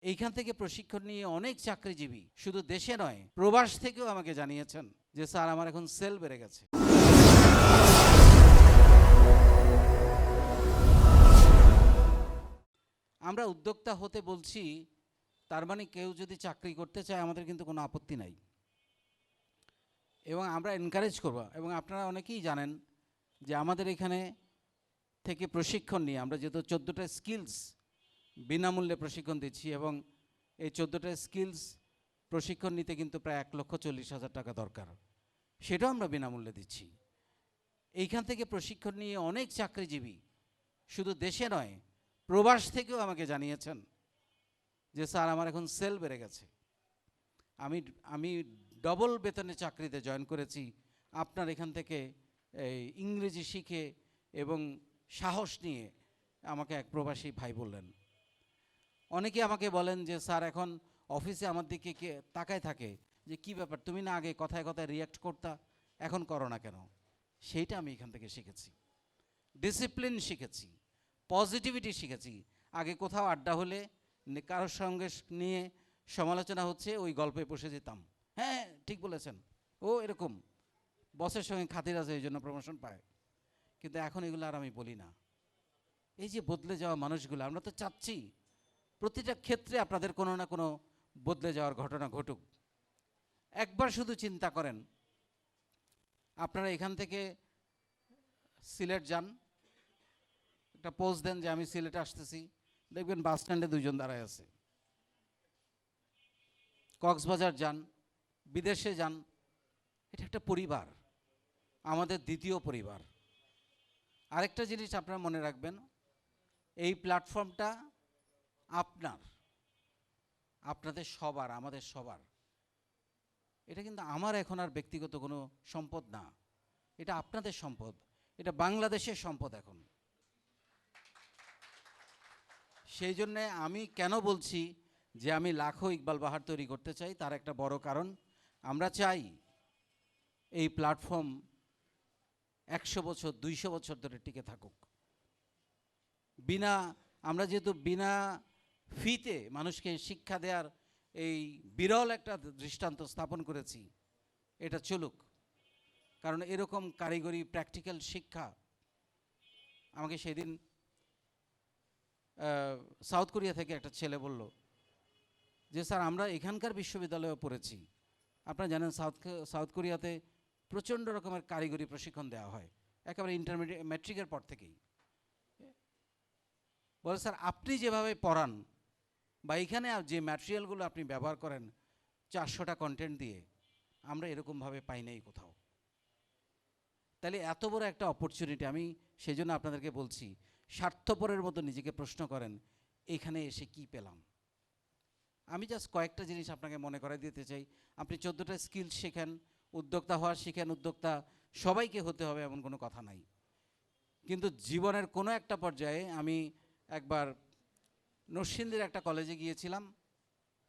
এইখান থেকে প্রশিক্ষণ নিয়ে অনেক চাকরিজীবী শুধু দেশে নয় প্রবাস থেকেও আমাকে জানিয়েছেন যে স্যার আমার এখন সেল বেড়ে গেছে। আমরা উদ্যোক্তা হতে বলছি, তার মানে কেউ যদি চাকরি করতে চায় আমাদের কিন্তু কোনো আপত্তি নাই এবং আমরা এনকারেজ করব। এবং আপনারা অনেকেই জানেন যে আমাদের এখানে থেকে প্রশিক্ষণ নিয়ে আমরা যেহেতু 14টা স্কিলস বিনামূল্যে প্রশিক্ষণ দিচ্ছি এবং এই 14টা স্কিলস প্রশিক্ষণ নিতে কিন্তু প্রায় 1,40,000 টাকা দরকার, সেটাও আমরা বিনামূল্যে দিচ্ছি। এইখান থেকে প্রশিক্ষণ নিয়ে অনেক চাকরিজীবী শুধু দেশে নয় প্রবাস থেকেও আমাকে জানিয়েছেন যে স্যার আমার এখন সেল বেড়ে গেছে, আমি ডবল বেতনে চাকরিতে জয়েন করেছি আপনার এখান থেকে এই ইংরেজি শিখে এবং সাহস নিয়ে। আমাকে এক প্রবাসী ভাই বললেন। অনেকে আমাকে বলেন যে স্যার এখন অফিসে আমার দিকে কে তাকায় থাকে যে কি ব্যাপার, তুমি না আগে কথায় কথায় রিয়্যাক্ট করতা, এখন করো না কেন? সেইটা আমি এখান থেকে শিখেছি, ডিসিপ্লিন শিখেছি, পজিটিভিটি শিখেছি। আগে কোথাও আড্ডা হলে কারোর সঙ্গে নিয়ে সমালোচনা হচ্ছে, ওই গল্পে বসে যেতাম, হ্যাঁ ঠিক বলেছেন, ও এরকম বসের সঙ্গে খাতির আছে এই জন্য প্রমোশন পায়। কিন্তু এখন এগুলো আর আমি বলি না। এই যে বদলে যাওয়া মানুষগুলো, আমরা তো চাচ্ছি প্রতিটা ক্ষেত্রে আপনাদের কোনো না কোনো বদলে যাওয়ার ঘটনা ঘটুক। একবার শুধু চিন্তা করেন, আপনারা এখান থেকে সিলেট যান, একটা পোস্ট দেন যে আমি সিলেটে আসতেছি, দেখবেন বাস স্ট্যান্ডে 2 জন দাঁড়ায় আছে। কক্সবাজার যান, বিদেশে যান, এটা একটা পরিবার, আমাদের দ্বিতীয় পরিবার। আরেকটা জিনিস আপনারা মনে রাখবেন, এই প্ল্যাটফর্মটা আপনাদের সবার, আমাদের সবার। এটা কিন্তু আমার এখন আর ব্যক্তিগত কোনো সম্পদ না, এটা আপনাদের সম্পদ, এটা বাংলাদেশের সম্পদ এখন। সেই জন্যে আমি কেন বলছি যে আমি লাখো ইকবাল বাহার তৈরি করতে চাই, তার একটা বড় কারণ, আমরা চাই এই প্ল্যাটফর্ম 100 বছর 200 বছর ধরে টিকে থাকুক। আমরা যেহেতু বিনা ফিতে মানুষকে শিক্ষা দেওয়ার এই বিরল একটা দৃষ্টান্ত স্থাপন করেছি, এটা চলুক। কারণ এরকম কারিগরি প্র্যাকটিক্যাল শিক্ষা, আমাকে সেদিন সাউথ কোরিয়া থেকে একটা ছেলে বলল যে স্যার আমরা এখানকার বিশ্ববিদ্যালয়ে পড়েছি, আপনারা জানেন সাউথ কোরিয়াতে প্রচণ্ড রকমের কারিগরি প্রশিক্ষণ দেওয়া হয় একেবারে ইন্টারমিডিয়েট ম্যাট্রিকের পর থেকেই। বলে স্যার আপনি যেভাবে পড়ান বা এখানে যে ম্যাটেরিয়ালগুলো আপনি ব্যবহার করেন 400টা কন্টেন্ট দিয়ে, আমরা এরকমভাবে পাই নাই কোথাও। তাহলে এত বড় একটা অপরচুনিটি, আমি সেই জন্য আপনাদেরকে বলছি স্বার্থপরের মতো নিজেকে প্রশ্ন করেন এখানে এসে কি পেলাম। আমি জাস্ট কয়েকটা জিনিস আপনাকে মনে করাই দিতে চাই। আপনি 14টা স্কিল শেখেন, উদ্যোক্তা হওয়া শিখেন, উদ্যোক্তা সবাইকে হতে হবে এমন কোনো কথা নাই। কিন্তু জীবনের কোনো একটা পর্যায়ে, আমি একবার নরসিংদীর একটা কলেজে গিয়েছিলাম,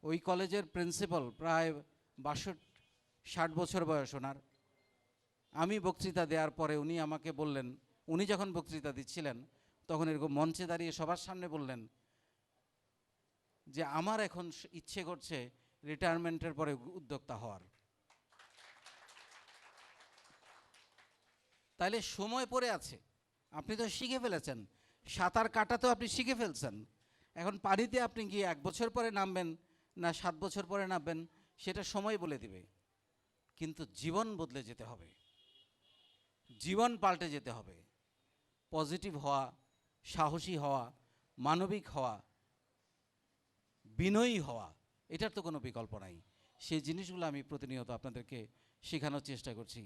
ওই কলেজের প্রিন্সিপাল প্রায় 62-60 বছর বয়স ওনার। আমি বক্তৃতা দেওয়ার পরে উনি আমাকে বললেন, উনি যখন বক্তৃতা দিচ্ছিলেন তখন এরকম মঞ্চে দাঁড়িয়ে সবার সামনে বললেন যে আমার এখন ইচ্ছে করছে রিটায়ারমেন্টের পরে উদ্যোক্তা হওয়ার। তাইলে সময় পড়ে আছে, আপনি তো শিখে ফেলেছেন, সাঁতার কাটা তো আপনি শিখে ফেলছেন, এখন পানিতে আপনি গিয়ে 1 বছর পরে নামবেন না 7 বছর পরে নামবেন সেটা সময় বলে দিবে। কিন্তু জীবন বদলে যেতে হবে, জীবন পাল্টে যেতে হবে। পজিটিভ হওয়া, সাহসী হওয়া, মানবিক হওয়া, বিনয়ী হওয়া, এটার তো কোনো বিকল্প নাই। সেই জিনিসগুলো আমি প্রতিনিয়ত আপনাদেরকে শেখানোর চেষ্টা করছি।